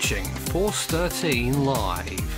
watching Force 13 Live.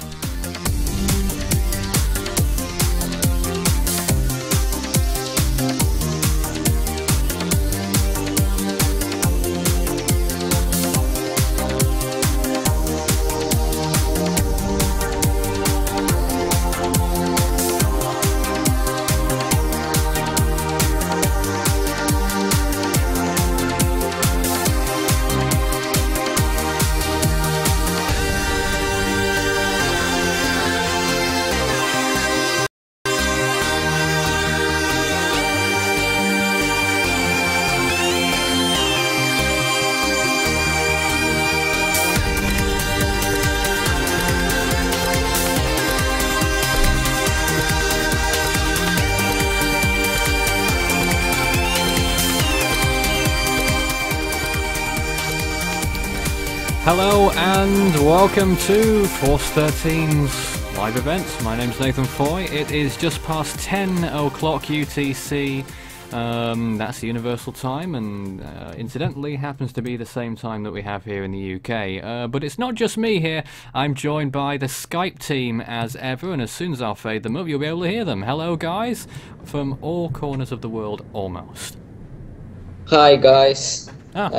Hello and welcome to Force 13's live event. My name's Nathan Foy. It is just past 10 o'clock UTC. That's the universal time, and incidentally happens to be the same time that we have here in the UK. But it's not just me here. I'm joined by the Skype team as ever, and as soon as I'll fade them up, you'll be able to hear them. Hello guys, from all corners of the world almost. Hi guys. Ah.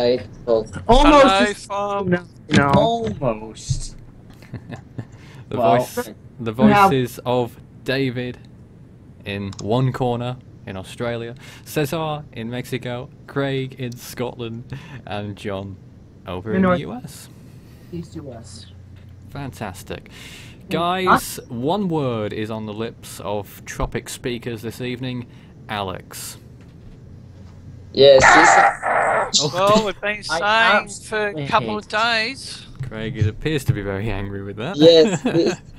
Almost. No. Almost. The voices of David in one corner in Australia, Cesar in Mexico, Craig in Scotland, and John over in the US. East US. Fantastic. Guys, one word is on the lips of Tropic speakers this evening. Alex. Yes, Well, we've been saying for a couple of days. Craig appears to be very angry with that. yes,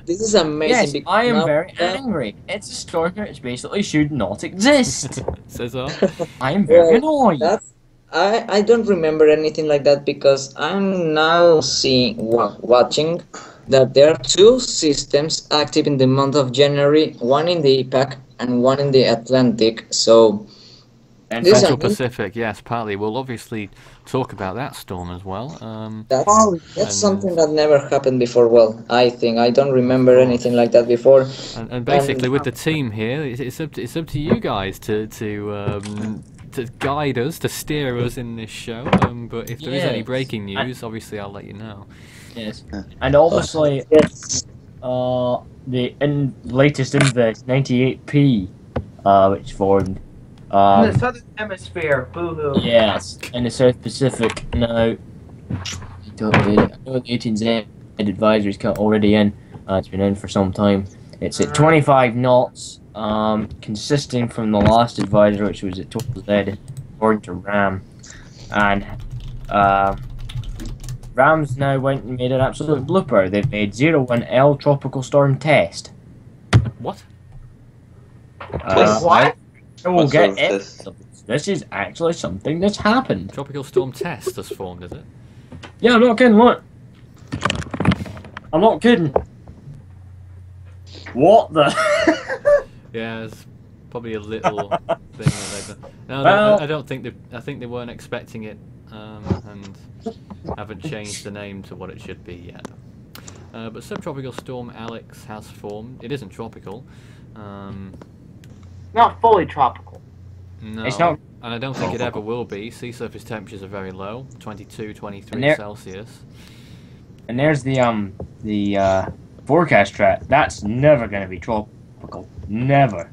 this is amazing. Yes, I am very angry. It's a story which basically should not exist. Cesar? I am very annoyed. I don't remember anything like that because I'm now watching that there are two systems active in the month of January, one in the APAC and one in the Atlantic. So. And Central Pacific, yes, partly. We'll obviously talk about that storm as well. That's something that never happened before. Well, I think I don't remember anything like that before. And basically, with the team here, it's up to you guys to guide us, to steer us in this show. But if there is any breaking news, obviously I'll let you know. Yes, and obviously, the latest index 98p, which formed. In the southern hemisphere, boo-hoo. Yes, in the South Pacific. Now, I know the 18Z advisory's already in. It's been in for some time. It's at 25 knots, consisting from the last advisory, which was at 12Z, according to RAM. And RAM's now went and made an absolute blooper. They've made 01L Tropical Storm Test. What? What? We'll get it. This is actually something that's happened. Tropical Storm Test has formed, is it? Yeah, I'm not kidding. Look. I'm not kidding. What the? Yeah, it's probably a little thing that they've done. No, I don't think I think they weren't expecting it, and haven't changed the name to what it should be yet. But Subtropical Storm Alex has formed. It isn't tropical. Not fully tropical. No, it's not, and I don't think it ever will be. Sea surface temperatures are very low, 22, 23 Celsius. And there's the forecast track. That's never going to be tropical. Never.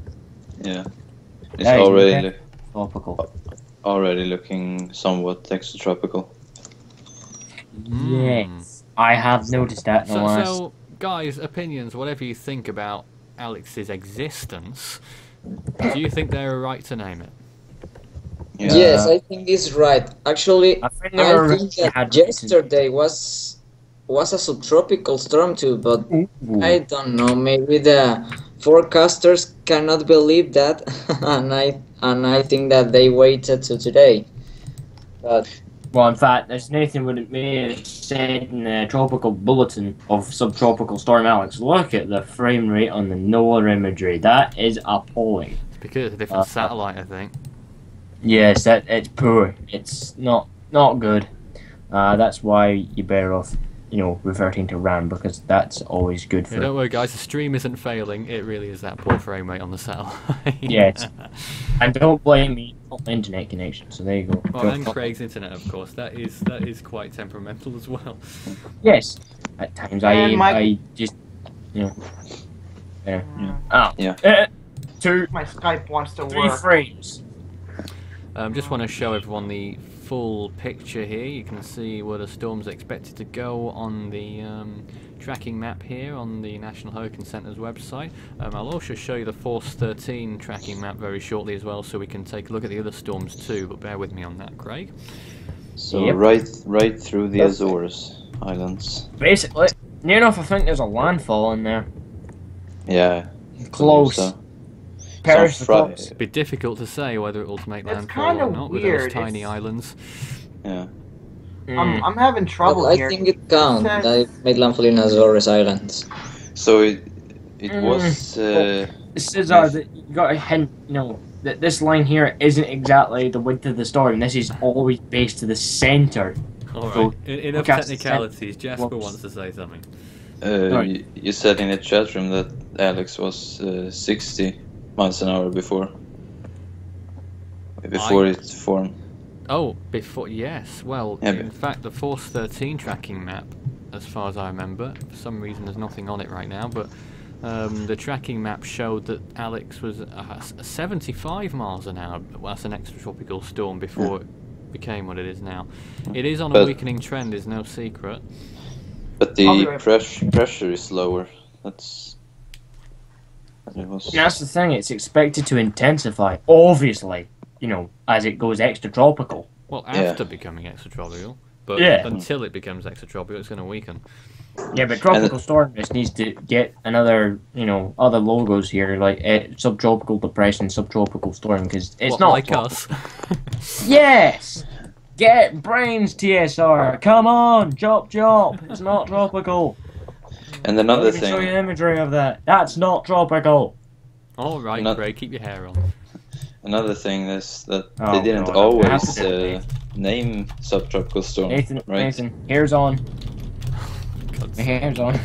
Yeah, it's already tropical. Already looking somewhat extratropical. Yes, I have noticed that. So, guys, opinions, whatever you think about Alex's existence. Do you think they're right to name it? Yeah. Yes, I think it's right. Actually, I think that yesterday was a subtropical storm too, but I don't know. Maybe the forecasters cannot believe that, and I think that they waited to today. But well, in fact, as Nathan would have said in the tropical bulletin of Subtropical Storm Alex, look at the frame rate on the NOAA imagery. That is appalling. It's because it's a different satellite, I think. Yes, it's poor. It's not good. That's why you're better off reverting to RAM, because that's always good for. Yeah, don't worry, guys. The stream isn't failing. It really is that poor frame rate on the satellite. Yes, and don't blame me on the internet connection. So there you go. Well, and Craig's internet, of course. That is quite temperamental as well. Yes, at times I just yeah. Two. My Skype wants to 3 work. frames. Just want to show everyone the full picture here. You can see where the storm's expected to go on the tracking map here on the National Hurricane Centre's website. I'll also show you the Force 13 tracking map very shortly as well, so we can take a look at the other storms too, but bear with me on that, Craig. So right through the Azores Islands. Basically, near enough I think there's a landfall in there. Yeah. Close. So. Paris, It'd be difficult to say whether it'll make It's landfall or kinda not with those weird. tiny islands. Yeah. I'm having trouble But I here. think it counts. I made landfall in Azores Islands. So it was. This is that you got a hint, that this line here isn't exactly the width of the storm. This is always based to the center. Alright, enough technicalities. Jasper wants to say something. You said in the chat room that Alex was 60 miles an hour before it formed. Oh, before, yes. Well, Yeah, in fact, the Force 13 tracking map, as far as I remember, for some reason there's nothing on it right now, but the tracking map showed that Alex was 75 miles an hour. Well, that's an extratropical storm before it became what it is now. It is on a weakening trend, is no secret. But the pressure is lower. That's the thing, it's expected to intensify, obviously, as it goes extratropical. Well, after becoming extratropical, but until it becomes extratropical, it's going to weaken. Yeah, but tropical storm just needs to get another, other logos here, like subtropical depression, subtropical storm, because it's not like us. Yes! Get brains, TSR! Come on! Chop! It's not tropical! And another Let me thing. show you imagery of that. That's not tropical! Alright, Craig, keep your hair on. Another thing is that they didn't always name subtropical storm. Nathan, hair's on. My hair's on.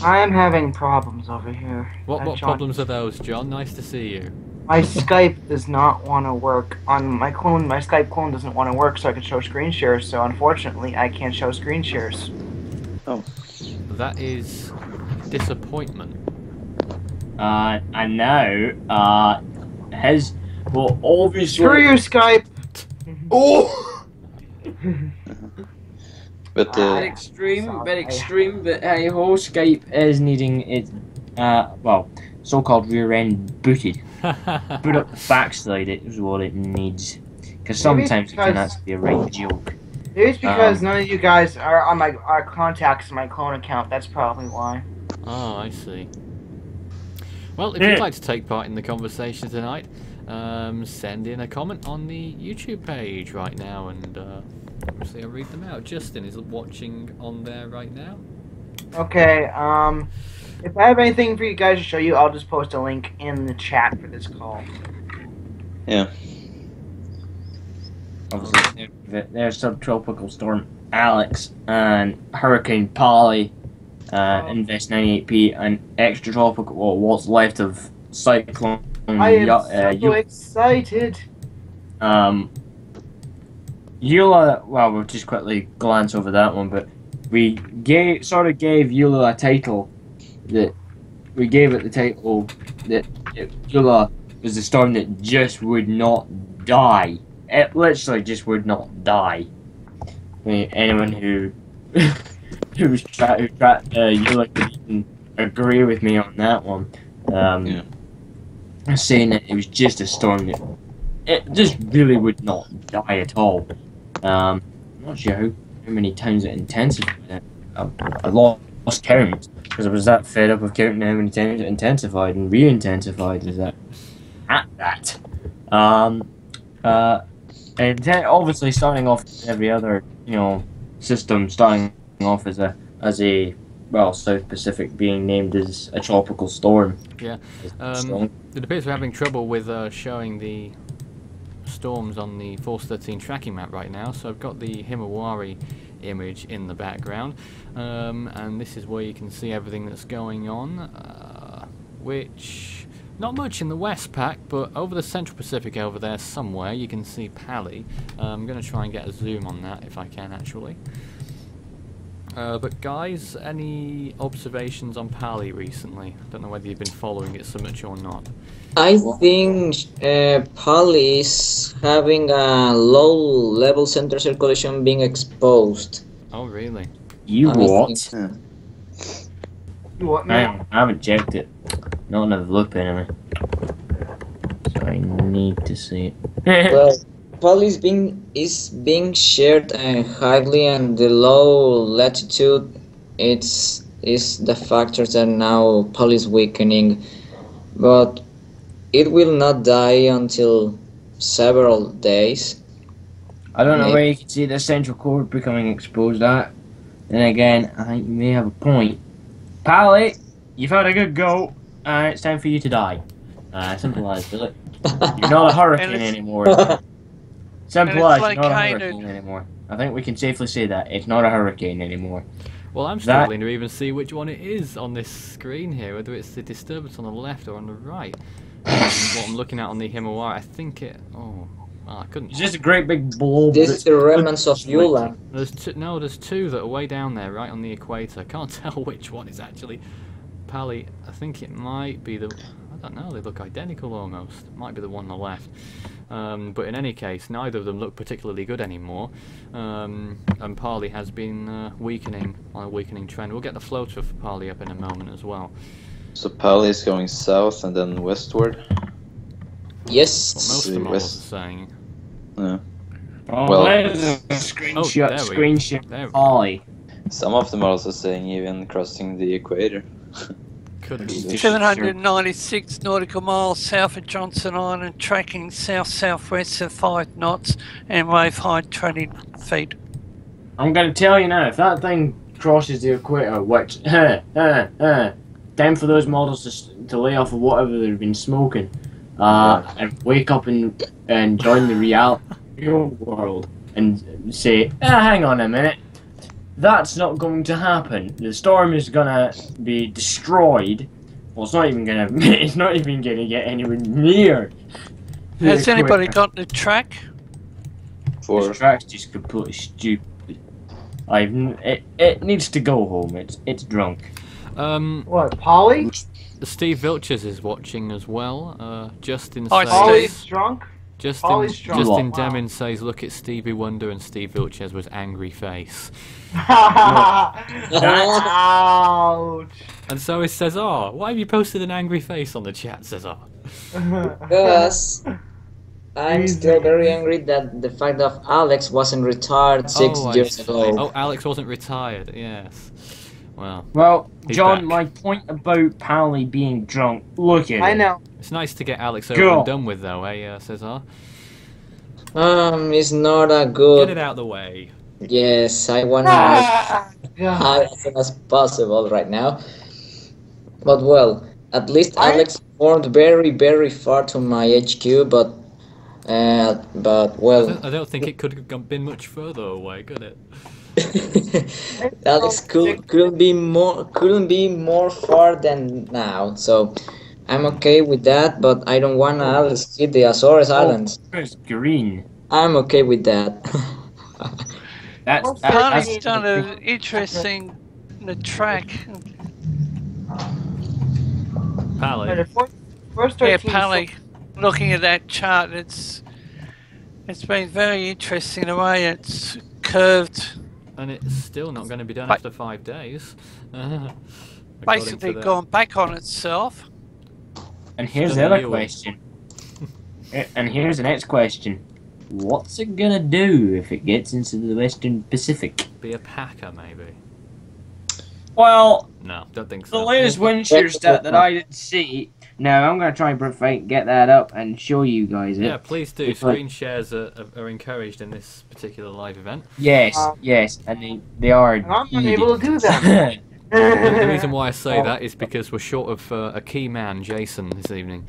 I am having problems over here. What problems are those, John? Nice to see you. My Skype does not want to work on my clone. My Skype clone doesn't want to work, so I can show screen shares. So unfortunately, I can't show screen shares. Oh, that is disappointment. And now, obviously. Screw you, Skype. Oh. but extreme. But hey ho, Skype is needing its so-called rear end booted. Boot up the backside is what it needs, because sometimes it can actually be a right joke. Maybe it's because none of you guys are on our contacts in my clone account. That's probably why. Oh, I see. Well, if you'd like to take part in the conversation tonight, send in a comment on the YouTube page right now, and obviously I'll read them out. Justin is watching on there right now. Okay, if I have anything for you guys to show you, I'll just post a link in the chat for this call. Yeah. Obviously, there's Subtropical Storm Alex and Hurricane Polly, Invest 98p, and extratropical, well, what's left of Cyclone. I am so excited. Eula, well, we'll just quickly glance over that one, but we gave Eula a title that we gave it the title that Eula was the storm that just would not die. It literally just would not die. I mean, anyone who who tracked Eula could even agree with me on that one. Saying that it was just a storm that it just really would not die at all. I'm not sure how many times it intensified. I lost count because I was that fed up of counting how many times it intensified and re-intensified. Is that at that? And obviously starting off every other system starting off as a South Pacific being named as a tropical storm. Yeah. It appears we're having trouble with showing the storms on the Force 13 tracking map right now. So I've got the Himawari image in the background, and this is where you can see everything that's going on, which not much in the West Pac, but over the Central Pacific over there somewhere you can see Pali. I'm going to try and get a zoom on that if I can actually. But guys, any observations on Pali recently? I don't know whether you've been following it so much or not. I think Pali is having a low-level center circulation being exposed. Oh, really? You what? think- You what, I man? haven't checked it. Not another look anyway. So I need to see it. Well, Pali is being shared highly, and the low latitude is the factors that now Pali is weakening, but it will not die until several days. I don't know where you can see the central core becoming exposed at. Then again, I think you may have a point. Pally, you've had a good go. It's time for you to die. Simple as, Billy. You're not a hurricane anymore. Simple as, you're not a hurricane anymore. I think we can safely say that. It's not a hurricane anymore. Well, I'm struggling to even see which one it is on this screen here, whether it's the disturbance on the left or on the right. What I'm looking at on the Himawari, I think it... Oh, I couldn't... It's just a great big blob. This is the remnants of Yula. There's two that are way down there, right on the equator. I can't tell which one is actually Pali. I think it might be the... I don't know, they look identical almost. It might be the one on the left. But in any case, neither of them look particularly good anymore. And Pali has been weakening on a weakening trend. We'll get the floater for Pali up in a moment as well. So Pali is going south and then westward. Yes. What most of the models are saying. Yeah. Oh, Well- there's a screenshot. there we go. Screenshot. There we go. Pally. Some of them are also saying even crossing the equator. Could be. 796 nautical miles south of Johnson Island, tracking south-southwest at 5 knots and wave height 20 feet. I'm gonna tell you now, if that thing crosses the equator, which, time for those models to lay off of whatever they've been smoking, and wake up and join the real world and say, hang on a minute, that's not going to happen. The storm is gonna be destroyed. Well, it's not even gonna get anywhere near. the Has anybody equator. got the track? This track's just completely stupid. It needs to go home. It's drunk. What, Polly? Steve Vilches is watching as well. Justin Hi, says... Polly's drunk? Justin Polly's drunk. Justin Wow. Deming says, look at Stevie Wonder, and Steve Vilches was angry face. Ouch. And so he says, oh, why have you posted an angry face on the chat, Cesar? Because I'm still very angry that the fact of Alex wasn't retired 6 I years see. ago. Oh, Alex wasn't retired, yes. Well, Well, He's John, back. my point about Pally being drunk. Look at I it. know. it's nice to get Alex over Go. and done with, though, Cesar? It's not a Get good. it out of the way. Yes, I want to God. as soon as possible right now. But well, at least Alex formed very, very far to my HQ. But well, I don't think it could have been much further away, could it? Alex couldn't be more far than now. So I'm okay with that. But I don't want Alex hit the Azores Islands. It's green. I'm okay with that. That's Pali's done an interesting the track. Pally. First Yeah, 13 Pali. Looking at that chart, it's been very interesting the way it's curved. And it's still not going to be done But- after 5 days. According Basically to the- gone back on itself. And here's Still the other you. question. And here's the next question. What's it gonna do if it gets into the Western Pacific? Be a packer, maybe. Well, No, don't think the so. latest wind shear stat that I didn't see. Now I'm gonna try and get that up and show you guys it. Yeah, please do. It's like- Screen shares are encouraged in this particular live event. Yes, yes, and they are. I'm not able to do that. The reason why I say that is because we're short of a key man, Jason, this evening.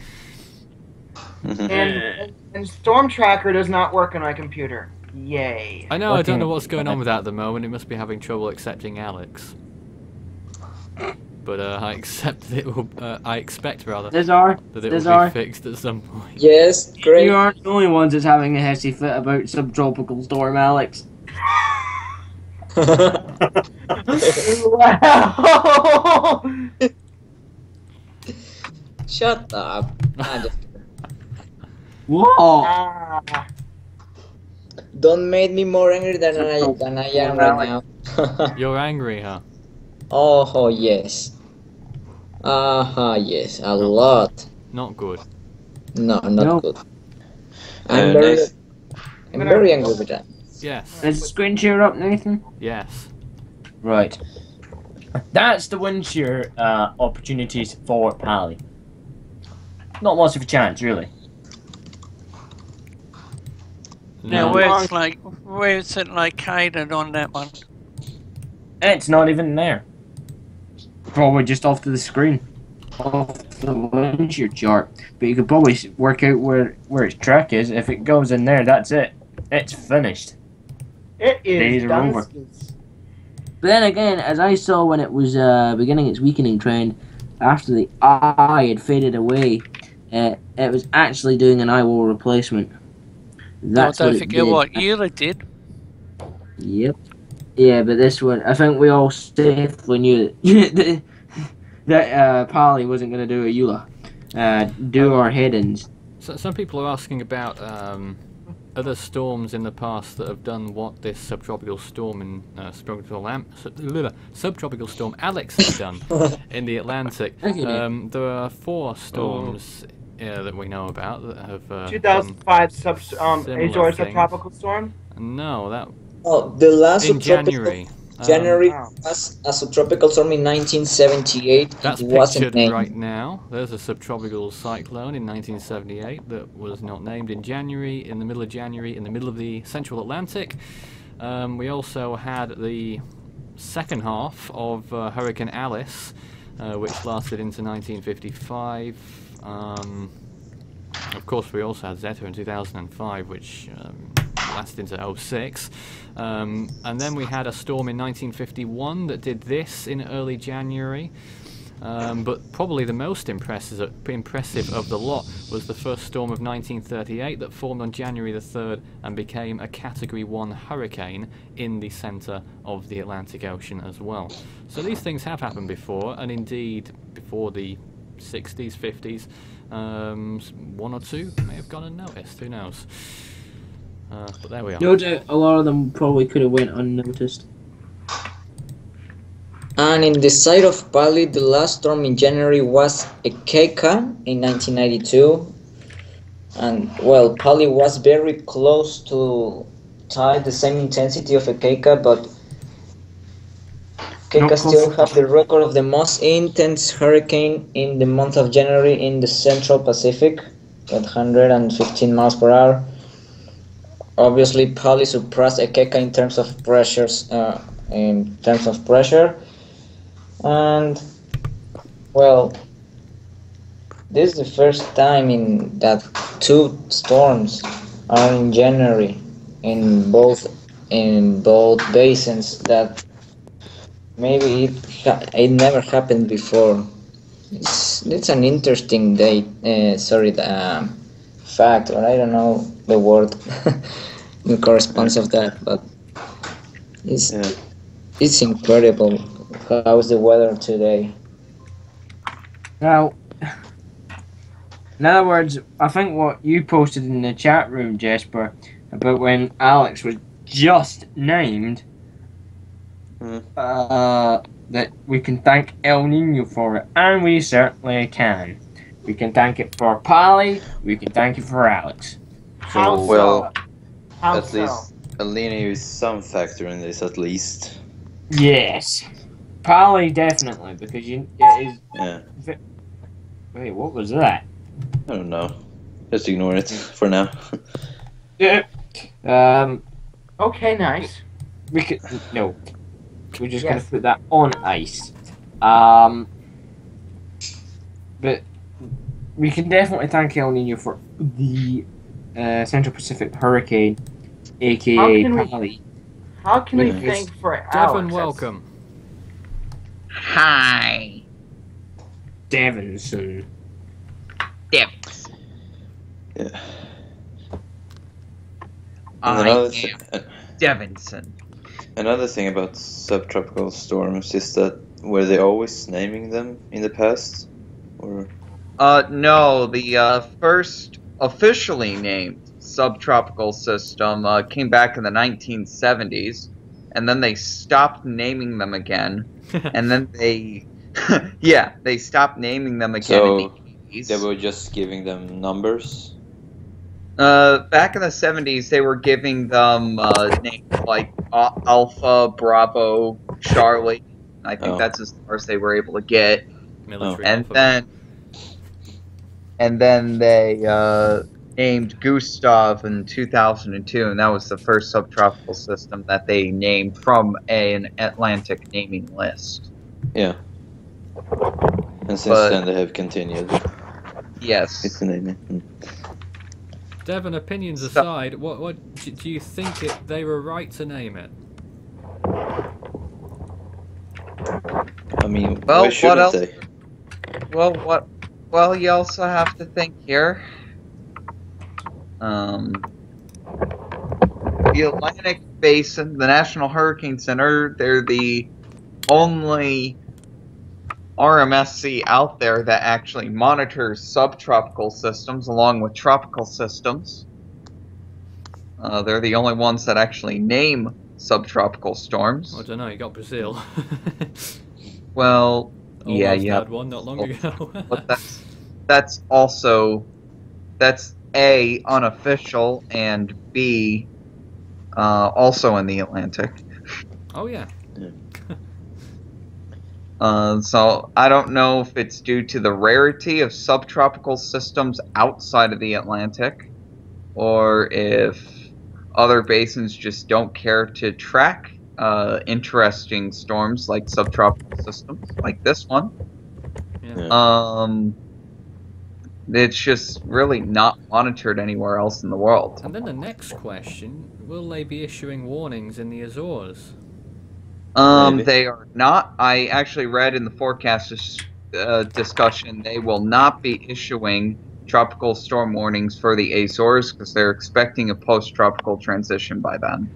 And Storm Tracker does not work on my computer. Yay. I know, I don't know what's going on with that at the moment. It must be having trouble accepting Alex. But I accept that it will. I expect rather that it will be fixed at some point. Yes, great. You aren't the only ones that's having a hissy fit about Subtropical Storm Alex. Wow. Shut up. I'm just kidding. Whoa! Don't make me more angry than I am right now. You're angry, huh? Oh yes. Yes, a lot. Not good. No, not good. I'm very angry with that. Yes. Is the screen share up, Nathan? Yes. Right. That's the wind shear opportunities for Pally. Not much of a chance, really. Now, No. where's it located on that one? It's not even there. Probably just off to the screen. Off the wind shear chart. But you could probably work out where its track is. If it goes in there, that's it. It's finished. It is Days are done. over. But then again, as I saw when it was beginning its weakening trend, after the eye had faded away, it was actually doing an eye wall replacement. That's don't what it forget did. what Eula did. Yep. Yeah, but this one, I think we all safely knew that Pally wasn't going to do a Eula. Do our head-ins. So some people are asking about other storms in the past that have done what this subtropical storm in subtropical storm Alex has done in the Atlantic. There are 4 storms that we know about that have 2005 similar things. subtropical storm. No, that The last in subtropical January. January was a subtropical storm in 1978. That's it wasn't pictured named. right now. There's a subtropical cyclone in 1978 that was not named in January, in the middle of January, in the middle of the central Atlantic. We also had the second half of Hurricane Alice, which lasted into 1955. Of course, we also had Zeta in 2005, which lasted into 06. And then we had a storm in 1951 that did this in early January. But probably the most impressive of the lot was the first storm of 1938 that formed on January the 3rd and became a Category 1 hurricane in the centre of the Atlantic Ocean as well. So these things have happened before, and indeed before the 60s, 50s, 1 or 2 may have gone unnoticed, who knows. But there we are. No doubt a lot of them probably could have went unnoticed. And in the side of Pali, the last storm in January was a Keika in 1992. And well, Pali was very close to tie the same intensity of a Keika, but Keika still has the record of the most intense hurricane in the month of January in the Central Pacific at 115 miles per hour. Obviously, Pali surpassed a Keika in terms of pressures. And well, this is the first time in that 2 storms are in January in both basins. That maybe it never happened before. It's an interesting date. Fact, or I don't know the word in corresponds of that, but it's incredible. How's the weather today? Now, in other words, I think what you posted in the chat room, Jesper, about when Alex was just named, that we can thank El Nino for it, and we certainly can. We can thank it for Pali, we can thank it for Alex. How well, How at so? least Alina is some factor in this, at least. Yes. Pali, definitely, because it is... Yeah. Wait, what was that? I don't know. Just ignore it for now. Yeah. Okay, nice. We could... No. We're just going Yes. to put that on ice. But we can definitely thank El Nino for the Central Pacific Hurricane, aka Pally. How can we thank for Alex? Devon, welcome. Hi. Devinson. Dips. Yeah. I am Devinson. Another thing about subtropical storms is that were they always naming them in the past, or? No, the first officially named subtropical system came back in the 1970s, and then they stopped naming them again, and then they, they stopped naming them again in the 80s. They were just giving them numbers? Back in the 70s, they were giving them names like Alpha, Bravo, Charlie. I think that's as far as they were able to get. Military and then they named Gustav in 2002, and that was the first subtropical system that they named from an Atlantic naming list. Yeah. And since then they have continued. Yes. It's the naming. Devon, opinions aside, what do you think they were right to name it? I mean, well, why shouldn't what else? they? Well, you also have to think here. The Atlantic Basin, the National Hurricane Center, they're the only RMSC out there that actually monitors subtropical systems along with tropical systems. They're the only ones that actually name subtropical storms. I don't know, you got Brazil. Well, yeah, you had one not long ago. But that's A, unofficial, and B, also in the Atlantic. Oh yeah. So I don't know if it's due to the rarity of subtropical systems outside of the Atlantic, or if other basins just don't care to track interesting storms like subtropical systems, like this one. Yeah. It's just really not monitored anywhere else in the world. And then the next question, will they be issuing warnings in the Azores? They are not. I actually read in the forecast discussion they will not be issuing tropical storm warnings for the Azores because they're expecting a post-tropical transition by then.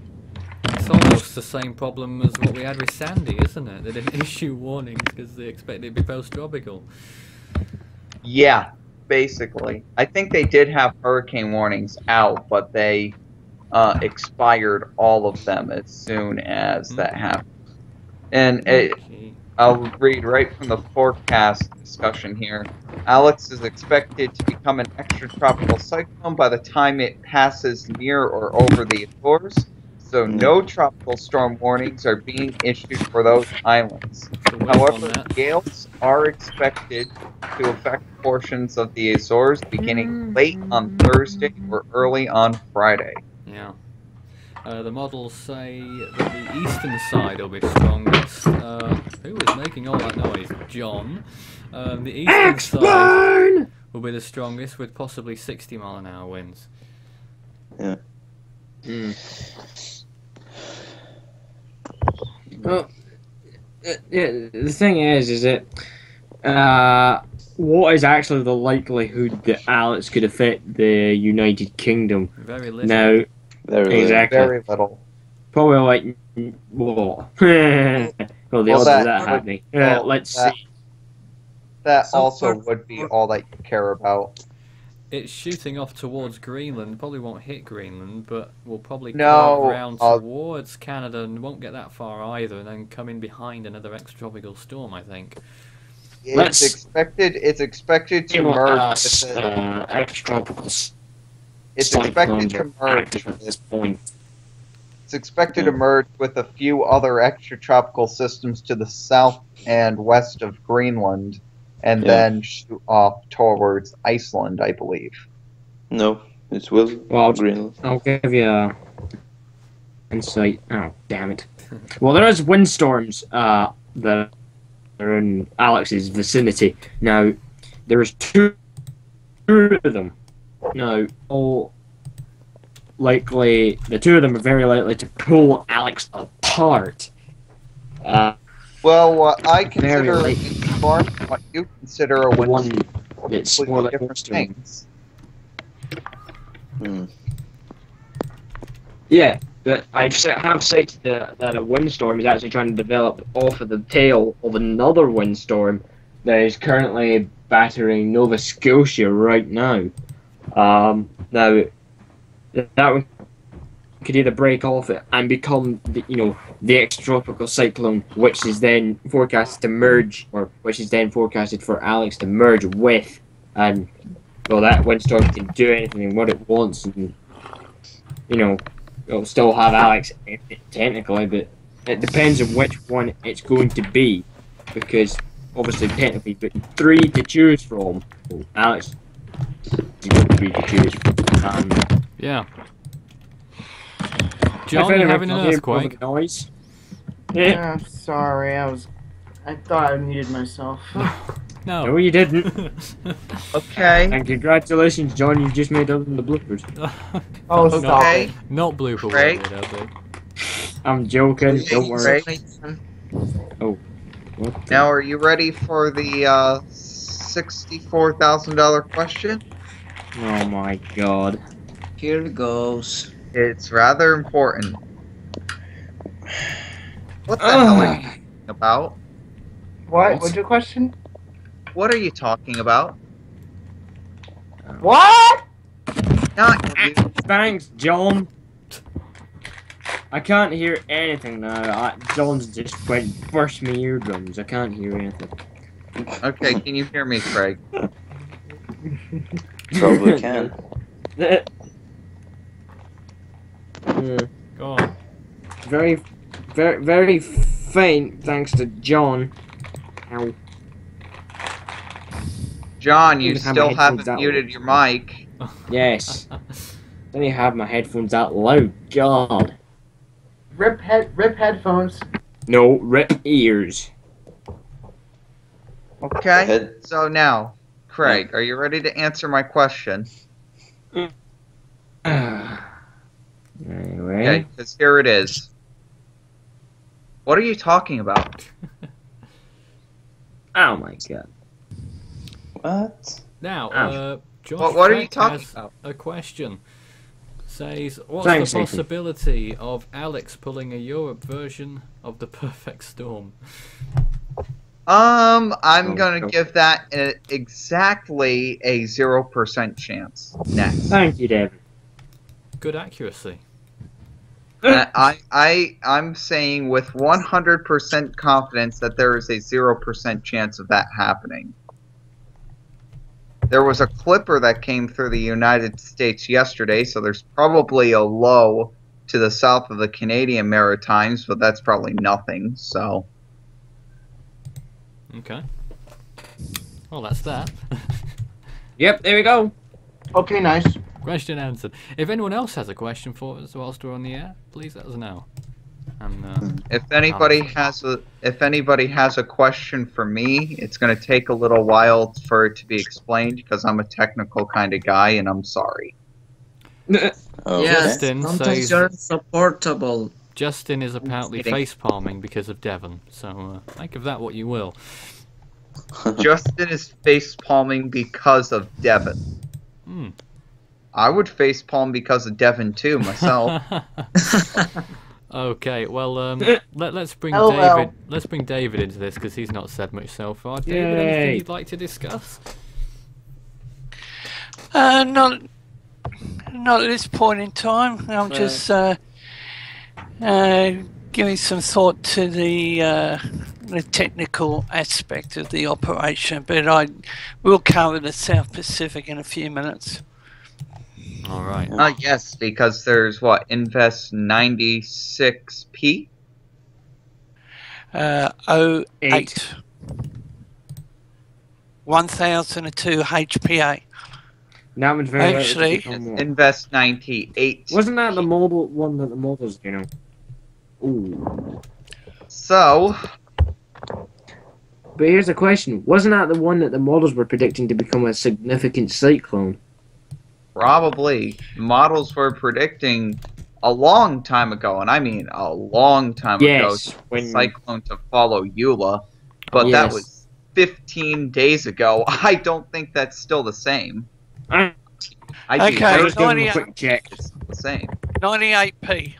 It's almost the same problem as what we had with Sandy, isn't it? They didn't issue warnings because they expected it to be post-tropical. Yeah, basically. I think they did have hurricane warnings out, but they expired all of them as soon as that happened. And I'll read right from the forecast discussion here. Alex is expected to become an extratropical cyclone by the time it passes near or over the Azores, so no tropical storm warnings are being issued for those islands. However, gales are expected to affect portions of the Azores beginning late on Thursday or early on Friday. Yeah. The models say that the eastern side will be strongest. Who is making all that noise? John. The eastern side will be the strongest with possibly 60-mile-an-hour winds. Yeah. Well, the thing is that what is actually the likelihood that Alex could affect the United Kingdom? Very little. Now, exactly. Very little. Probably like what? Well, the odds of that happening. Let's see. That also would be all that you care about. It's shooting off towards Greenland. Probably won't hit Greenland, but will probably come around towards Canada and won't get that far either, and then come in behind another extratropical storm, I think. It's expected to merge. Extratropical. It's expected to merge at this point. It's expected to merge with a few other extratropical systems to the south and west of Greenland, and then shoot off towards Iceland, I believe. No, it's Greenland. I'll give you insight. Oh, damn it. Well, there is windstorms that are in Alex's vicinity. Now, there is two of them. Now, the two of them are very likely to pull Alex apart. Well, what I consider a Very storm, what you consider a one wind, that's completely more like different windstorm. things. Yeah, but I have cited that a windstorm is actually trying to develop off of the tail of another windstorm that is currently battering Nova Scotia right now. Now, that one could either break off it and become the extratropical cyclone, which is then forecasted to merge, or which is then forecasted for Alex to merge with, and well, that windstorm can do anything what it wants, and it'll still have Alex technically, but it depends on which one it's going to be, because obviously technically, but 3 to choose from. Well, Alex, you've got 3 to choose from. Yeah. John, you having an earthquake? Noise. Yeah, sorry, I thought I muted myself. No, you didn't. Okay. And congratulations, John, you just made up the bloopers. Oh, stop Okay. it. Not blooper Right. worthy, I think. I'm joking, don't worry. Right. Oh. What? Now, are you ready for the $64,000 question? Oh my god. Here it goes. It's rather important. What the hell are you talking about? What? What's your question? What are you talking about? What? Not you. Thanks, John. I can't hear anything now. John's just went burst my eardrums. I can't hear anything. Okay, can you hear me, Craig? Probably can. Go on. Very, very, very faint, thanks to John. Ow. John, you Even have my still headphones haven't out. muted your mic. Yes. Then you have my headphones that loud. God. Rip headphones. No, rip ears. Okay, ahead. so now, Craig, are you ready to answer my question? Anyway. Okay, because here it is. What are you talking about? Oh my god. What? Now, Ow. Josh What are you Frank talking has about? a question. Says, what's Thanks, the Nathan. possibility of Alex pulling a Europe version of the Perfect Storm? I'm Oh, gonna no. give that exactly a 0% chance. Next. Thank you, Devin. Good accuracy. I'm saying with 100% confidence that there is a 0% chance of that happening. There was a clipper that came through the United States yesterday, so there's probably a low to the south of the Canadian Maritimes, but that's probably nothing, so... Okay. Well, that's that. Yep, there we go. Okay, nice. Question answered. If anyone else has a question for us whilst we're on the air, please let us know. And If anybody has a question for me, it's going to take a little while for it to be explained because I'm a technical kind of guy, and I'm sorry. Okay. Yes, Justin sometimes says- you're insupportable. Justin is apparently kidding. face palming because of Devon, so make of that what you will. Justin is face palming because of Devon. Hmm. I would face palm because of Devon too myself. Okay, well, let's bring LOL. David. Let's bring David into this because he's not said much so far. David, anything Yay. you'd like to discuss? Not at this point in time. I'm just giving some thought to the technical aspect of the operation, but I will cover the South Pacific in a few minutes. All right. Yes, because there's what, Invest 96P? 08. 1002 HPA. That one's very likely to Actually- become more. Invest 98. Wasn't that the mobile one that the models, Ooh. So, but here's the question: wasn't that the one that the models were predicting to become a significant cyclone? Probably. Models were predicting a long time ago, and I mean a long time ago, when cyclone to follow Eula, but that was 15 days ago. I don't think that's still the same. I Okay, was doing a quick check. It's the same. 98p.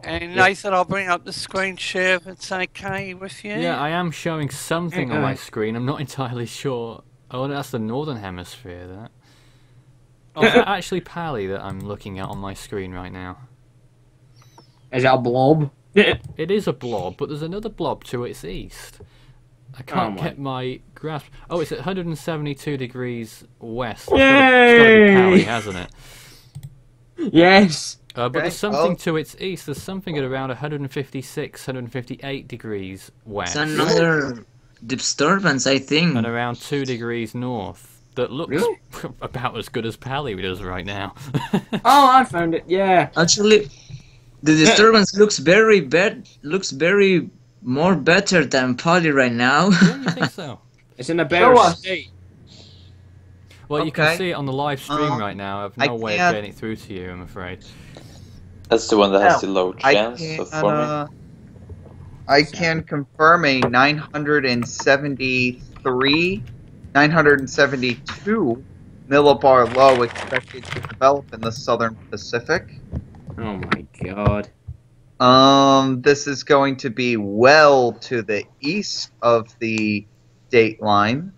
And Nathan, I'll bring up the screen share if it's okay with you. Yeah, I am showing something on my screen. I'm not entirely sure. Oh, that's the Northern Hemisphere, that. Oh, is that actually Pally that I'm looking at on my screen right now? Is that a blob? It is a blob, but there's another blob to its east. I can't get my grasp. Oh, it's at 172 degrees west. It's got to be Pally, hasn't it? Yes. But there's something to its east. There's something at around 156, 158 degrees west. It's another disturbance, I think. And around 2 degrees north. That looks about as good as Pally does right now. Oh, I found it. Yeah. Actually, the disturbance looks very bad. Looks very more better than Pally right now. Yeah, you think so? It's in a better state. Well, you can see it on the live stream right now. I have no way of getting it through to you, I'm afraid. That's the one that has the low chance of forming. I can confirm a 972 millibar low expected to develop in the southern Pacific. Oh my god. This is going to be well to the east of the date line.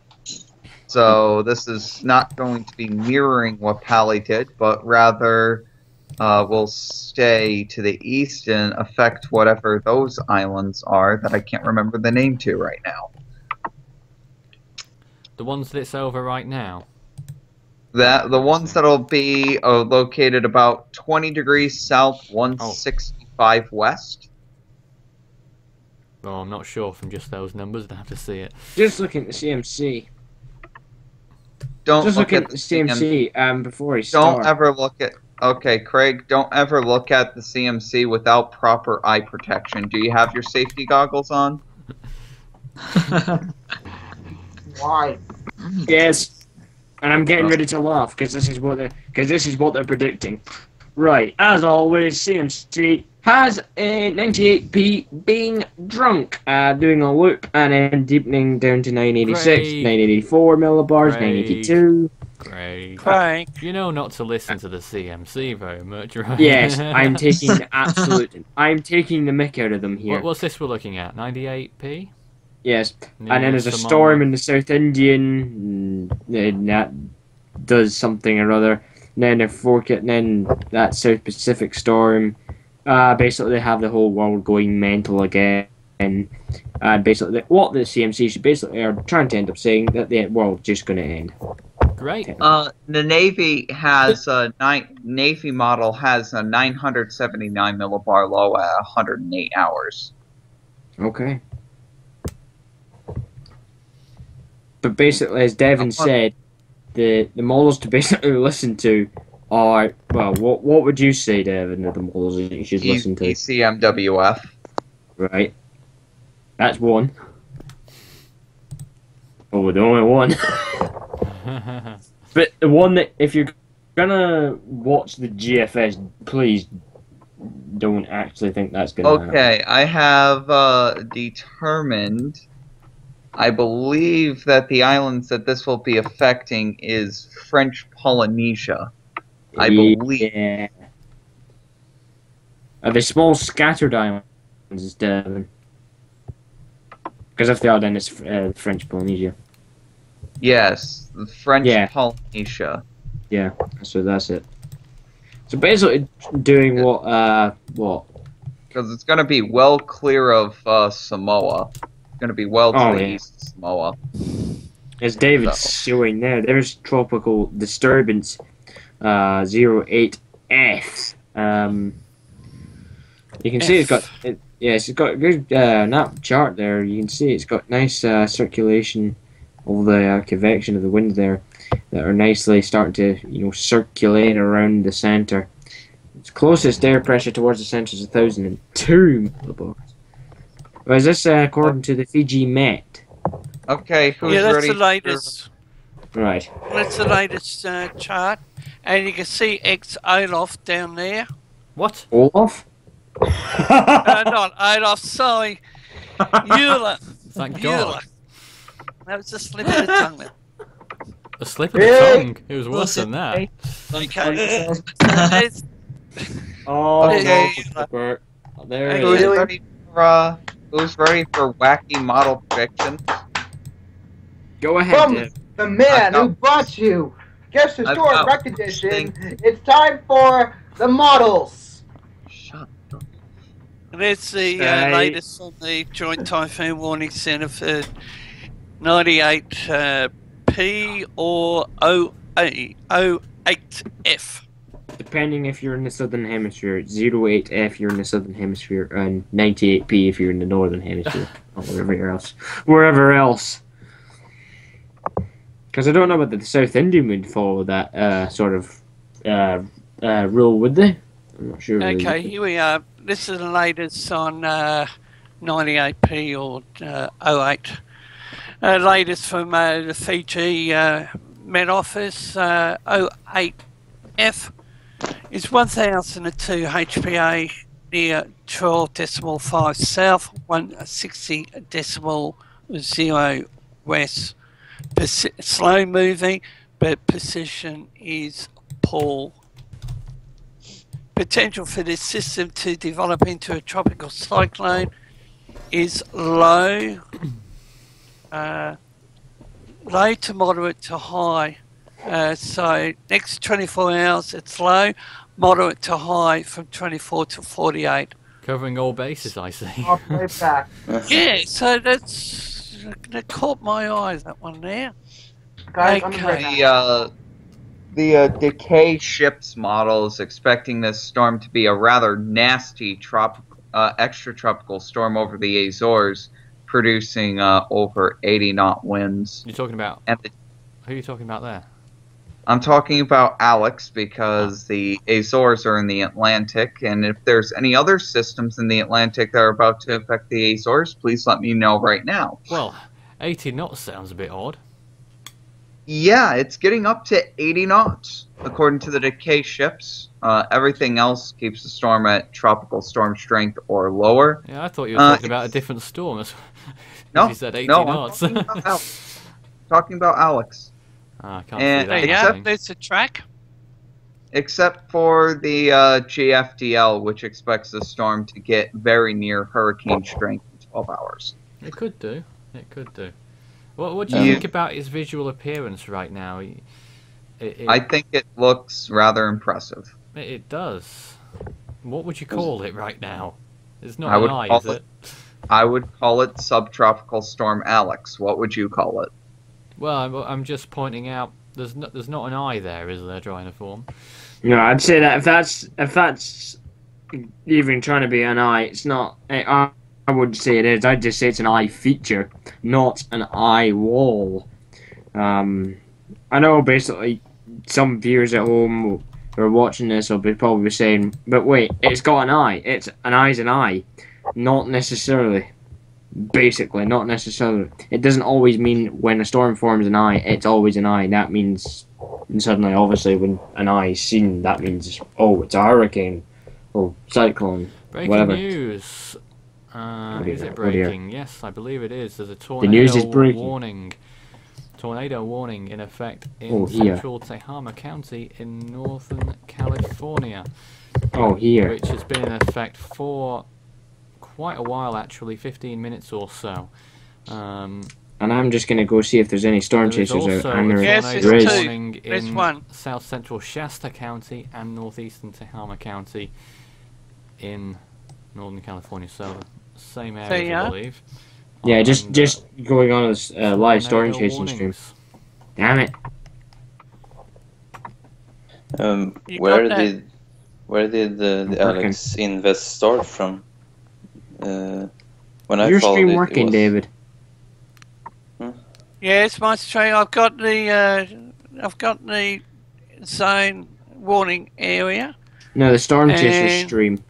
So this is not going to be mirroring what Pally did, but rather will stay to the east and affect whatever those islands are that I can't remember the name to right now. The ones that it's over right now? The ones that'll be located about 20 degrees south, 165 west. Oh, I'm not sure from just those numbers. I'd have to see it. Just looking at the CMC. Don't just look at the CMC before he starts. Don't ever look at... Okay, Craig, don't ever look at the CMC without proper eye protection. Do you have your safety goggles on? Why? Yes. And I'm getting ready to laugh because this is what they're predicting. Right, as always, CMC has a 98p being drunk, doing a loop and then deepening down to 986, 984 millibars, 982. Craig. You know not to listen to the CMC very much, right? Yes, I'm taking the mick out of them here. What's this we're looking at? 98p? Yes, and then there's a storm in the South Indian, and that does something or other. And then and then that South Pacific storm. Basically, they have the whole world going mental again. And basically, what the CMC should basically are trying to end up saying that the world's just going to end. Great. The Navy has Navy model has a 979 millibar low at 108 hours. Okay. But basically, as Devin said, the models to basically listen to are, well, what would you say, Devin, are the models that you should listen to? ECMWF. Right. That's one. Oh, the only one. But the one that, if you're gonna watch the GFS, please don't actually think that's gonna happen. Okay, I have determined, I believe that the islands that this will be affecting is French Polynesia. I believe. Yeah. Are they small scattered islands, Devin? Because if they are, then it's French Polynesia. Yes, the French Polynesia. Yeah, so that's it. So basically, doing what? Because it's going to be well clear of Samoa. It's going to be well to the east of Samoa. As David's showing there's tropical disturbance 08F. You can see it's got it's got a good nap chart there. You can see it's got nice circulation of the convection of the wind there that are nicely starting to circulate around the center. Its closest air pressure towards the center is 1,002 millibars. Or is this according to the Fiji Met? Okay, who's Yeah, that's ready? the latest. Right. That's the latest chart, and you can see ex Olaf down there. What? Olaf? Not Olaf, sorry, Euler. Thank God. Euler. That was a slip of the tongue. There. A slip of the tongue. It was worse than that. Okay. So there's Oh, Okay. no. There it Who's is. Who's ready for wacky model predictions? Go ahead, From Dave. the man I've who got- brought you Guest I've Historic got Rec Edition, it's time for the models. Shut There's the Hey. latest from the Joint Typhoon Warning Centre for 98P or 08F. Depending if you're in the southern hemisphere, it's 08F you're in the southern hemisphere, and 98P if you're in the northern hemisphere, or wherever else. Because I don't know whether the South Indian would follow that sort of rule, would they? I'm not sure. Okay, here we are. This is the latest on 98P or 08. Latest from the Fiji Met Office, 08F is 1002 HPA near 12.5 south, 160.0 west. Slow moving, but position is poor. Potential for this system to develop into a tropical cyclone is low, low to moderate to high. So next 24 hours it's low, moderate to high from 24 to 48. Covering all bases, I see. I'll play it back. Yeah, so that caught my eye, that one there. Guys, Okay. The Decay Ships model is expecting this storm to be a rather nasty extratropical storm over the Azores, producing over 80 knot winds. You're talking about... And Who are you talking about there? I'm talking about Alex because the Azores are in the Atlantic, and if there's any other systems in the Atlantic that are about to affect the Azores, please let me know right now. Well, 80 knots sounds a bit odd. Yeah, it's getting up to 80 knots, according to the Decay Ships. Everything else keeps the storm at tropical storm strength or lower. Yeah, I thought you were talking about a different storm. No, You said 80 no, knots. I'm talking about Alex. Talking about Alex. I can't And see that There you go, happening. there's a track. Except for the GFDL, which expects the storm to get very near hurricane strength in 12 hours. It could do. It could do. What do you think about his visual appearance right now? I think it looks rather impressive. It does. What would you call it right now? It's not I an would eye, call is it? I would call it Subtropical Storm Alex. What would you call it? Well, I'm just pointing out there's not an eye there, is there, trying to form? No, I'd say that if that's even trying to be an eye, it's not. I wouldn't say it is. I'd just say it's an eye feature, not an eye wall. I know basically some viewers at home who are watching this will be probably saying, "But wait, it's got an eye. It's an eye's an eye." Not necessarily. Basically, not necessarily. It doesn't always mean when a storm forms an eye, it's always an eye. That means, and suddenly, obviously, when an eye is seen, that means, oh, it's a hurricane, or cyclone, Breaking whatever. news. Is it Oh dear. breaking? Yes, I believe it is. There's a tornado news is breaking. warning. Tornado warning in effect in Oh, here. central Tehama County in northern California, Oh, here. which has been in effect for quite a while, actually, 15 minutes or so. And I'm just going to go see if there's any storm There is chasers also out. And a there Yes, tornado there is. warning There's in one. south central Shasta County and northeastern Tehama County in northern California. So same There area, you I are. believe. Yeah, And, just going on as live storm tornado chasing stream. warnings. Damn it. You Where got that? did the Alex invest start from? When I Your followed stream it, working, it was, David? Yeah, it's my stream. I've got the zone warning area, No, the storm chaser And- stream.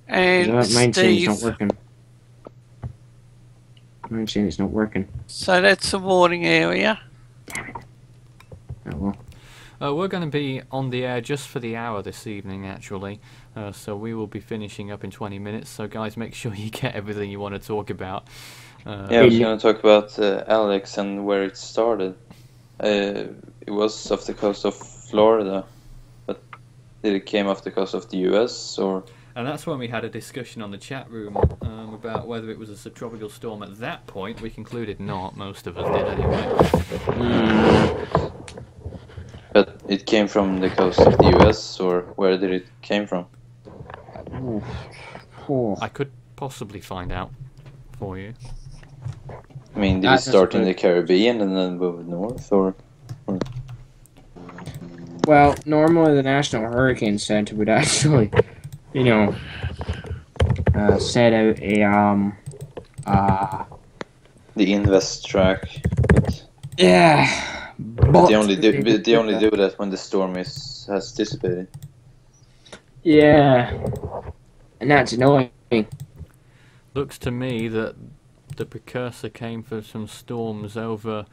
and Mine seems not Steve. working. I'm saying it's not working. So that's the warning area. Oh well. We're going to be on the air just for the hour this evening, actually. So we will be finishing up in 20 minutes. So guys, make sure you get everything you want to talk about. Yeah, I was going to talk about Alex and where it started. It was off the coast of Florida, but did it came off the coast of the US or? And that's when we had a discussion on the chat room about whether it was a subtropical storm. At that point, we concluded not. Most of us did anyway. But it came from the coast of the US, or where did it came from? I could possibly find out for you. I mean, did it start in the Caribbean and then move north, or? Well, normally the National Hurricane Center would actually, you know, set out a The invest track. yeah. But they only do that when the storm has dissipated. Yeah, and that's annoying. Looks to me that the precursor came for some storms over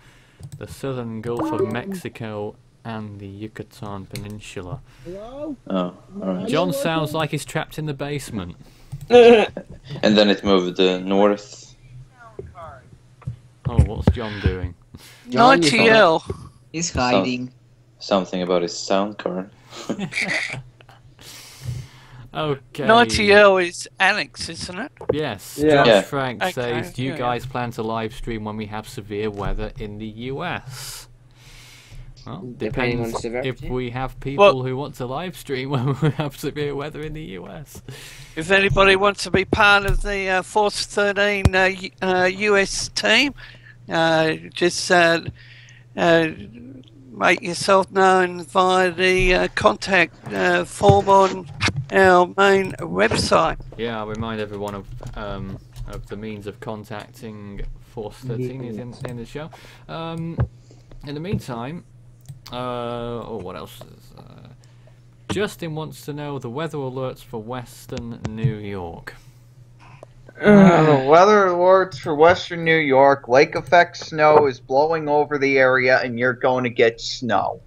the southern Gulf of Mexico and the Yucatan Peninsula. Oh, alright. John sounds like he's trapped in the basement. And then it moved north. Oh, what's John doing? 90L. He's hiding. Something about his sound card. Okay. 90L is Alex, isn't it? Yes. Yeah. Josh Frank Okay, says, do you yeah, guys plan to live stream when we have severe weather in the US? Well, Depending on depends severity. if we have people who want to live stream when we have severe weather in the US. If anybody wants to be part of the Force 13 US team, just make yourself known via the contact form on our main website. Yeah, I'll remind everyone of the means of contacting Force 13 is in the show. In the meantime, what else is... Justin wants to know the weather alerts for Western New York. The weather alerts for Western New York: lake effect snow is blowing over the area, and you're going to get snow.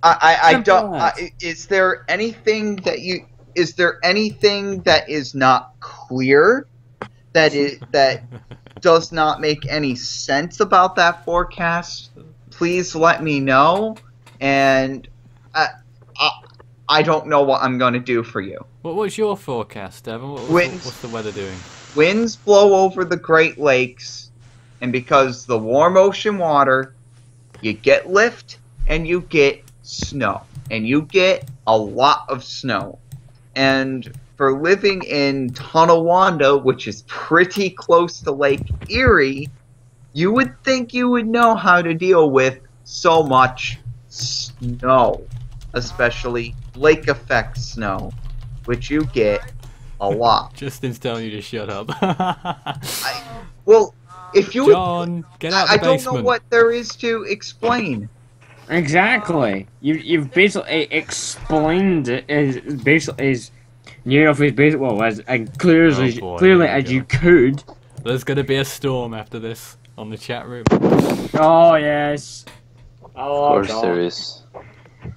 I don't. Is there anything that you? Is there anything that is not clear? That does not make any sense about that forecast? Please let me know, and I don't know what I'm going to do for you. What's your forecast, Devon? What's the weather doing? Winds blow over the Great Lakes, and because the warm ocean water, you get lift and you get snow. And you get a lot of snow. And for living in Tonawanda, which is pretty close to Lake Erie, you would think you would know how to deal with so much snow. Especially lake effect snow, which you get a lot. Justin's telling you to shut up. Well, if you John, get out I of the basement. don't know what there is to explain. Exactly. You've basically explained it as basically as near enough as basically as clearly as you could. There's gonna be a storm after this on the chat room. Oh yes. Oh, Of course there is.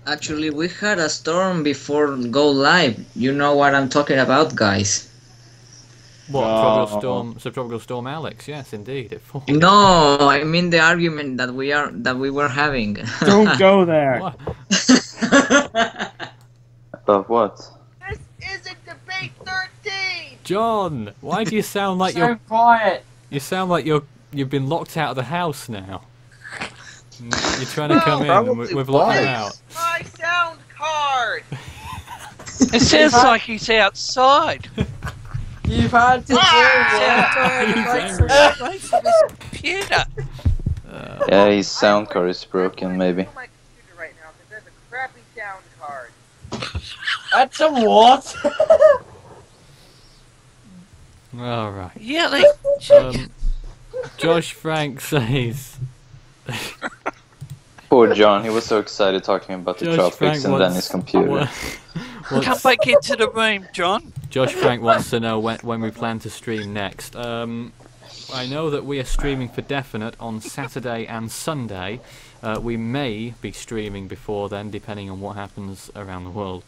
Actually, we had a storm before go live. You know what I'm talking about, guys. What? Subtropical Storm Alex? Yes, indeed. It falls. No, I mean the argument that we were having. Don't go there. What? About what? This isn't debate 13. John, why do you sound like you're? quiet. You sound like you've been locked out of the house now. You're trying to come in and we've locked you out. My sound card. It sounds like he's outside. You've had to Computer. Yeah, his sound card is broken, maybe. My computer right now because there's a crappy sound card. That's a what? All right. Yeah, Josh Frank says. Poor John, he was so excited talking about the Josh tropics Frank and then his computer. come back into the room, John. Josh Frank wants to know when we plan to stream next. I know that we are streaming for definite on Saturday and Sunday. We may be streaming before then, depending on what happens around the world.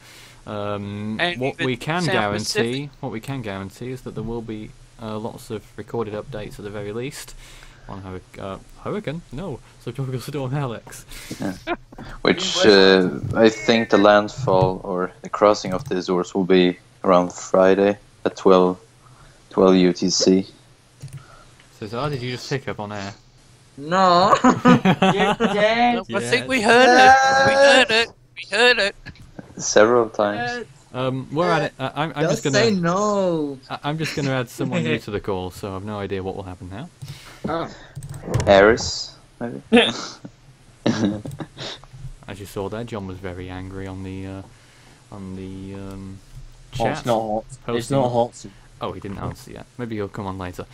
What we can guarantee is that there will be lots of recorded updates at the very least on Hurricane? No, Subtropical Storm Alex. Yeah. Which I think the landfall or the crossing of the Azores will be around Friday at 12 UTC. Cesar, did you just pick up on air? No. I think we heard it. We heard it. Several times. We're at it. I'm just gonna say no. I'm just gonna add someone new to the call, so I've no idea what will happen now. Oh. Harris, maybe. As you saw there, John was very angry on the Oh, chat. it's not hot. It's Posting- not hot. Oh, he didn't answer yet. Maybe he'll come on later.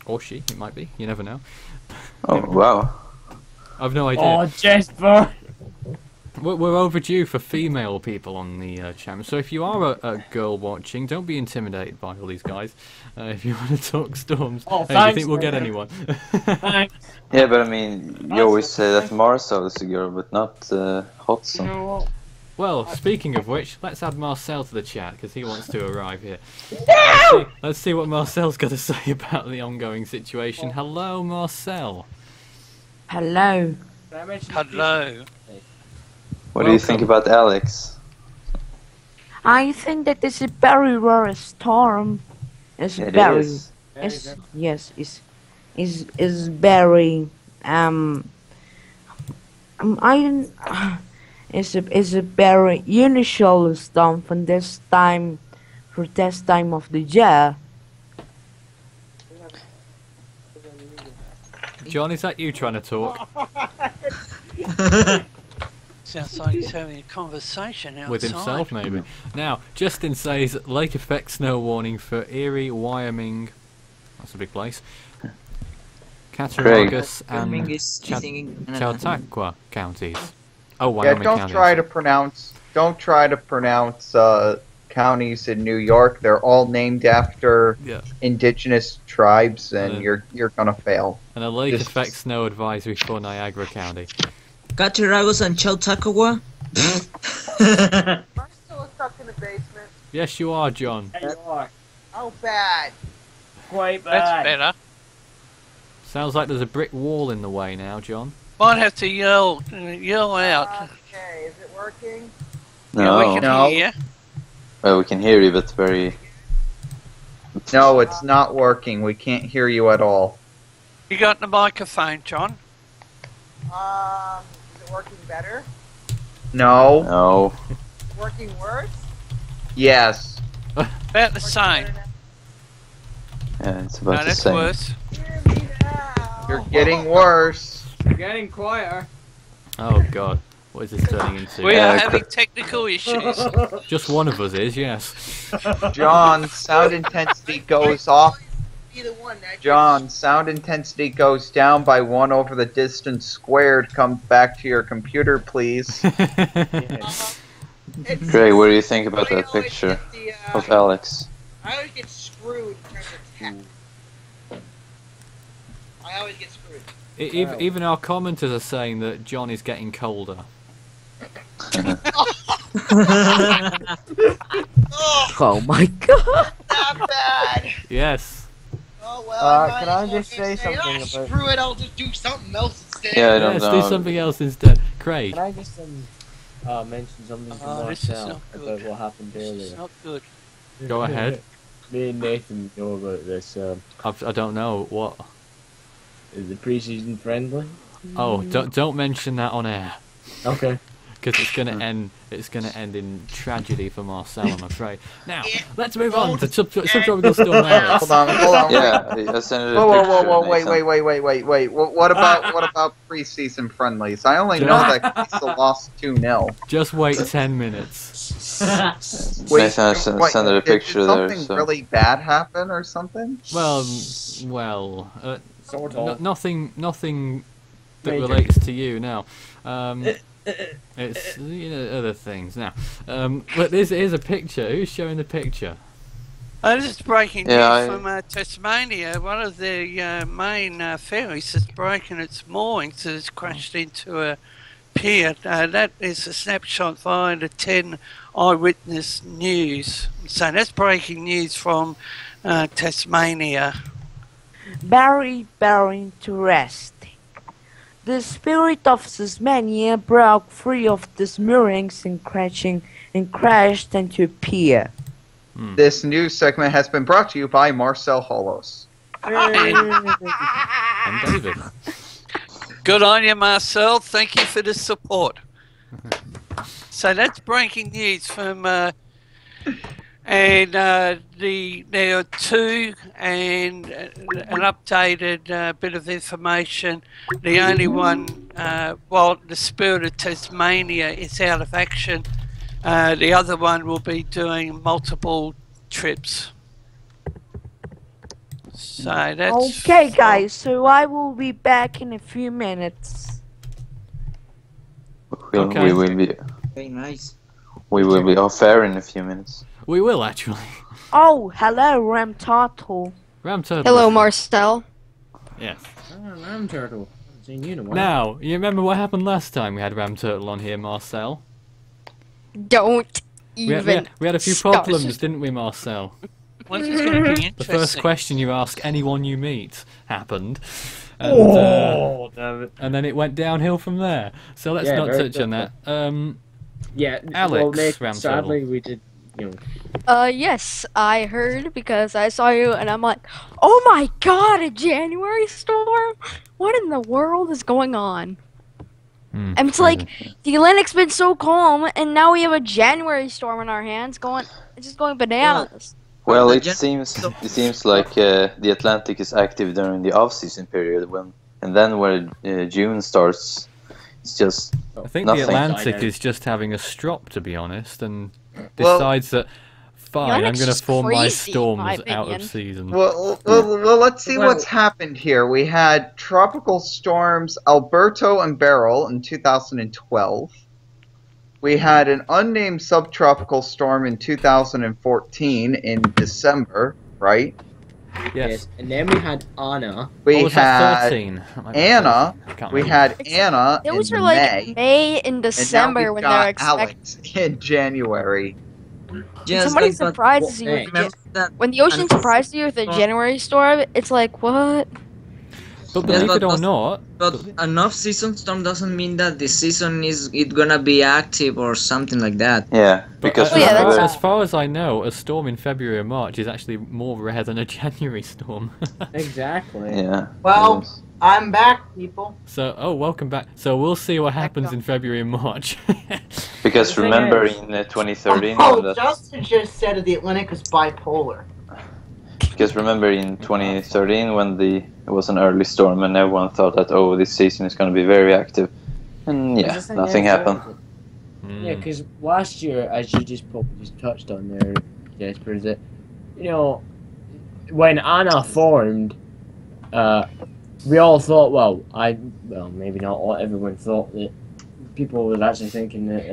Or she, it might be. You never know. Oh wow. I've no idea. Oh, Jesper! We're overdue for female people on the channel, so if you are a girl watching, don't be intimidated by all these guys. If you want to talk storms, Oh, hey, do you thanks, think we'll get man. anyone? Thanks. Yeah, but I mean, you always say that Marcel is a girl, but not You Hudson. know what? Well, speaking of which, let's add Marcel to the chat, because he wants to arrive here. Let's see what Marcel's got to say about the ongoing situation. Hello, Marcel. Hello. Hello. What do you think about Alex? I think that this is very rare storm. It's It very. is. It's, yes, it's very it's a very unusual storm for this time of the year. John, is that you trying to talk? Sounds like he's having a conversation outside. With himself, maybe. Now, Justin says, lake effect snow warning for Erie, Wyoming. That's a big place. Cattaraugus and Chautauqua counties. Oh, Wyoming Yeah, don't counties. try to pronounce counties in New York. They're all named after indigenous tribes, and you're gonna fail. And a lake Just- effect snow advisory for Niagara County. Cattaraugus and Chautauqua. I'm still stuck in the basement. Yes, you are, John. There you are. Oh, bad. Quite That's bad. better. Sounds like there's a brick wall in the way now, John. Might have to yell out. Okay, is it working? No. Yeah, we can No. hear. Well, we can hear you, but very. No, it's not working. We can't hear you at all. You got the microphone, John? Is it working better? No. No. Working worse? Yes. About the same. Yeah, it's about No, the that's same. worse. Hear me now. You're getting worse. You're getting quieter. Oh, God. What is this turning into? We are Yeah, having technical issues. Just one of us is, yes. John, sound intensity goes off. Either one. That John, sound intensity goes down by 1 over the distance squared. Come back to your computer, please. Greg, what do you think about that picture of Alex? I always get screwed in terms of tech. I always get screwed. Even our commenters are saying that John is getting colder. Oh my god. Not bad. Yes. Oh well. might can as I well just say something about- Screw it! I'll just do something else instead. Yeah, I don't Yes, know. do something else instead. Craig. Can I just mention something to Oh, this is Marcel not good. about what happened It's earlier? not good. Go ahead. Me and Nathan know about this. I don't know what. Is the preseason friendly? Oh, don't mention that on air, Okay. because it's gonna end. It's gonna end in tragedy for Marcel, I'm afraid. Now, let's move on to Subtropical Storm Alex. Hold on. Yeah, I sent it a Whoa, picture. wait. Nathan. What about preseason friendlies? I only know that Kiesel lost 2-0. Just wait 10 minutes. Nathan, I sent it a picture did there. something So. really bad happen or something? Well, Sort of. nothing that Major. relates to you now. It's other things now. But here's a picture. Who's showing the picture? This is breaking news from Tasmania. One of the main ferries has broken its moorings and has crashed into a pier. That is a snapshot via the 10 Eyewitness News. So that's breaking news from Tasmania. Very interesting. The spirit of Tasmania broke free of the moorings and crashed into a pier. This news segment has been brought to you by Marcel Hollos. And David. Good on you, Marcel. Thank you for the support. So that's breaking news from, and there are two and an updated bit of information. The only one, while the Spirit of Tasmania is out of action, the other one will be doing multiple trips. So that's okay, guys. So I will be back in a few minutes. We will be. Very nice. We will be off air in a few minutes. We will actually. Oh, hello, Ram Turtle. Ram Turtle. Hello, Marcel. Yes. Ram Turtle. Haven't seen you in a while. Now, you remember what happened last time we had Ram Turtle on here, Marcel? Don't even. We had a few start. problems, didn't we, Marcel? When's this going to be interesting? The first question you ask anyone you meet happened. And, damn it. and then it went downhill from there. So let's not touch on that. Yeah, Alex, Nick, Ram sadly Turtle. we did, you know. Yes, I heard because I saw you and I'm like, oh my god, a January storm? What in the world is going on? And it's like, the Atlantic's been so calm and now we have a January storm in our hands it's just going bananas. Well, it seems like the Atlantic is active during the off-season period, and then where June starts, it's just I think nothing. the Atlantic is just having a strop, to be honest, and decides that, fine, I'm Atlantic's going to just form my crazy, in my storms out of opinion. season. Well, let's see what's happened here. We had tropical storms Alberto and Beryl in 2012. We had an unnamed subtropical storm in 2014 in December, right? Yes. And then we had Anna. We was that, had 13? That might be Anna. 13. I can't We remember. had Anna Those in were like May. May and And now December we've when they're got expecting. Alex in January. Yes, Somebody guys, but surprises you with remember that when the ocean surprises you with a January storm, it's like, what? But Yes, believe but it or not, But an off-season storm doesn't mean that the season is gonna be active or something like that. Yeah, because but, yeah, remember, that's as far as I know, a storm in February or March is actually more rare than a January storm. Exactly. yeah. Well, it is. I'm back, people. So, welcome back. So we'll see what happens in February and March. Because The thing remember is- in 2013, Oh, when Justin just said that the Atlantic is bipolar. because remember in 2013 when it was an early storm and everyone thought that this season is going to be very active, and yeah, nothing happened. Yeah, because last year, as you just probably just touched on there, Jesper, that when Anna formed, we all thought, well, maybe not all, everyone thought that people were actually thinking that,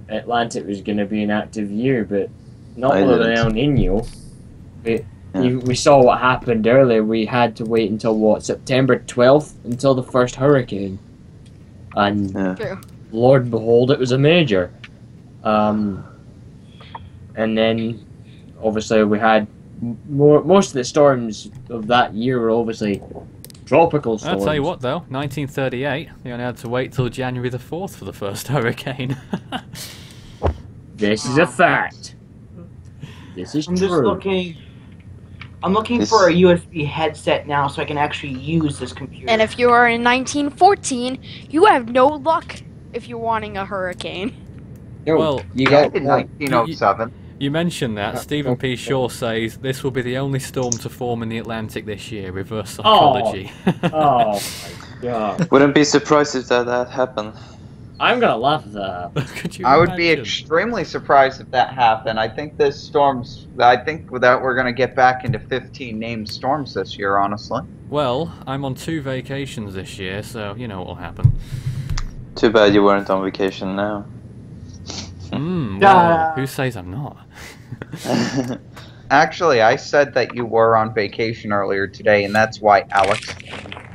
Atlantic was going to be an active year, but not I with didn't. El Nino. We saw what happened earlier. We had to wait until, September 12th until the first hurricane. And True. Lord and behold, it was a major. And then, obviously, we had most of the storms of that year were obviously tropical I'll storms. tell you what, though, 1938, they only had to wait till January the 4th for the first hurricane. This is a fact. This is I'm true. just looking. I'm looking for a USB headset now so I can actually use this computer. And if you are in 1914, you have no luck if you're wanting a hurricane. Well, you Yeah, got in 1907. You mentioned that. Stephen P. Shaw says this will be the only storm to form in the Atlantic this year. Reverse psychology. Oh my god! Wouldn't be surprised if that happened. I'm gonna laugh at that. Could you I would be imagine? extremely surprised if that happened. I think that we're going to get back into 15 named storms this year, honestly. Well, I'm on 2 vacations this year, so you know what will happen. Too bad you weren't on vacation now. Well, who says I'm not? Actually, I said that you were on vacation earlier today, and that's why Alex.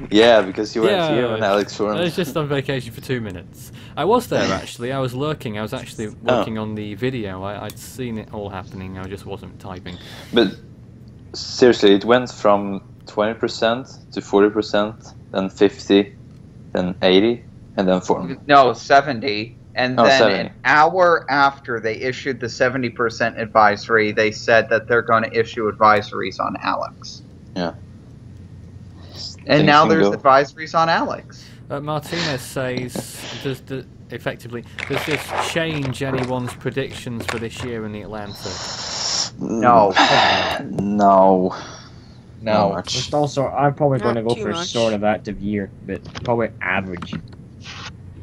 Yeah, because you weren't here when Alex formed. I was just on vacation for 2 minutes. I was there actually. I was lurking. I was actually working on the video. I'd seen it all happening. I just wasn't typing. But seriously, it went from 20% to 40%, then 50, then 80, and then 4. No, 70. And then 70. an hour after they issued the 70% advisory, they said that they're going to issue advisories on Alex. Yeah. And now there's advisories on Alex. Martinez says, effectively, does this change anyone's predictions for this year in the Atlantic? No. No. No. Not much. Just also, I'm probably going to Not go too for a much. sort of active year, but probably average.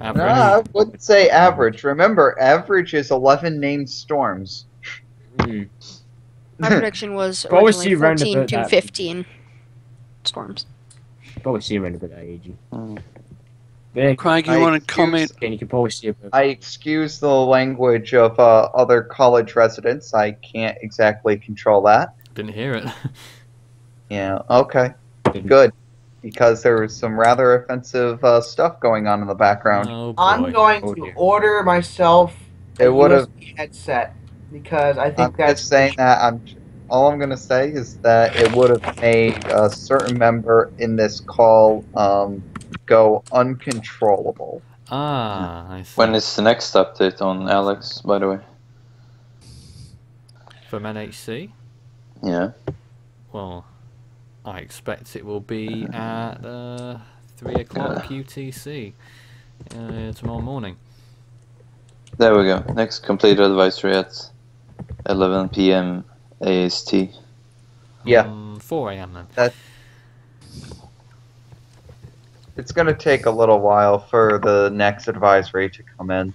Average. No, I wouldn't say average. Remember, average is 11 named storms. Mm. My prediction was Probably see originally around 14 about to that. 15 storms. Probably see around about that age. Mm. But Craig, you want to comment? again, you can probably see about. I excuse the language of other college residents. I can't exactly control that. Didn't hear it. Yeah, okay. Good. Because there was some rather offensive stuff going on in the background. Oh boy. I'm going Oh, to dear. order myself a It would have. USB headset because I I'm think that's just saying that. All I'm going to say is that it would have made a certain member in this call go uncontrollable. Ah, I see. When is the next update on Alex, by the way? From NHC? Yeah. Well, I expect it will be at 3 o'clock UTC tomorrow morning. There we go. Next completed advisory at 11 p.m. AST. Yeah. 4 a.m. then. It's going to take a little while for the next advisory to come in.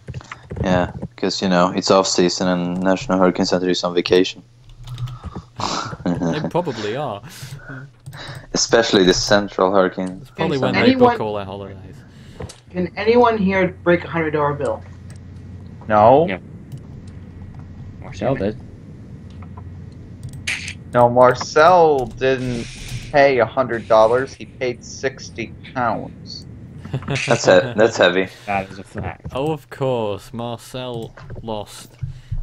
Yeah, because, you know, it's off season and National Hurricane Center is on vacation. They probably are. Especially the Central Hurricane. It's probably when Can they book anyone- all their holidays. Can anyone here break a $100 bill? No? Yeah. Marcel did. No, Marcel didn't pay $100. He paid £60. That's heavy. That is a fact. Oh, of course, Marcel lost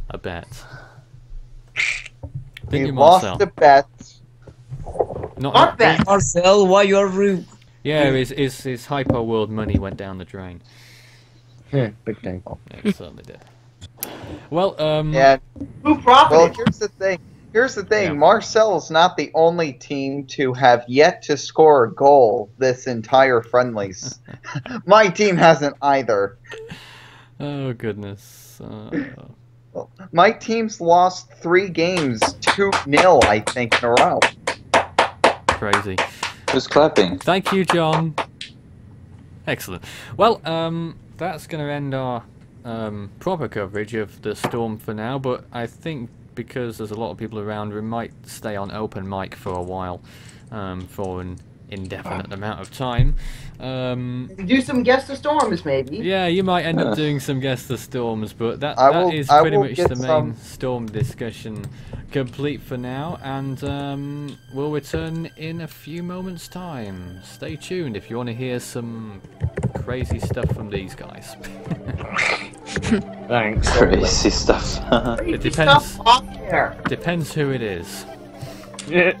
a bet. Didn't He you, Marcel? lost the bet. Not that. Marcel, why you are rude? Yeah, his Hyper World money went down the drain. Yeah, big time. It certainly did. Well, Yeah. Who profited? Well, here's the thing. Yeah. Marcel's not the only team to have yet to score a goal this entire friendlies. My team hasn't either. oh goodness. My team's lost 3 games 2-0, I think, in a row. Crazy. Who's clapping? Thank you, John. Excellent. Well, that's going to end our proper coverage of the storm for now, but I think because there's a lot of people around, we might stay on open mic for a while, for an indefinite amount of time. Do some guess the storms, maybe. Yeah, you might end up doing some guess the storms, but that is I pretty will much get the main some- storm discussion complete for now, and we'll return in a few moments' time. Stay tuned if you want to hear some crazy stuff from these guys. Thanks. Crazy stuff. It depends. Stuff off there. Depends who it is. Yeah.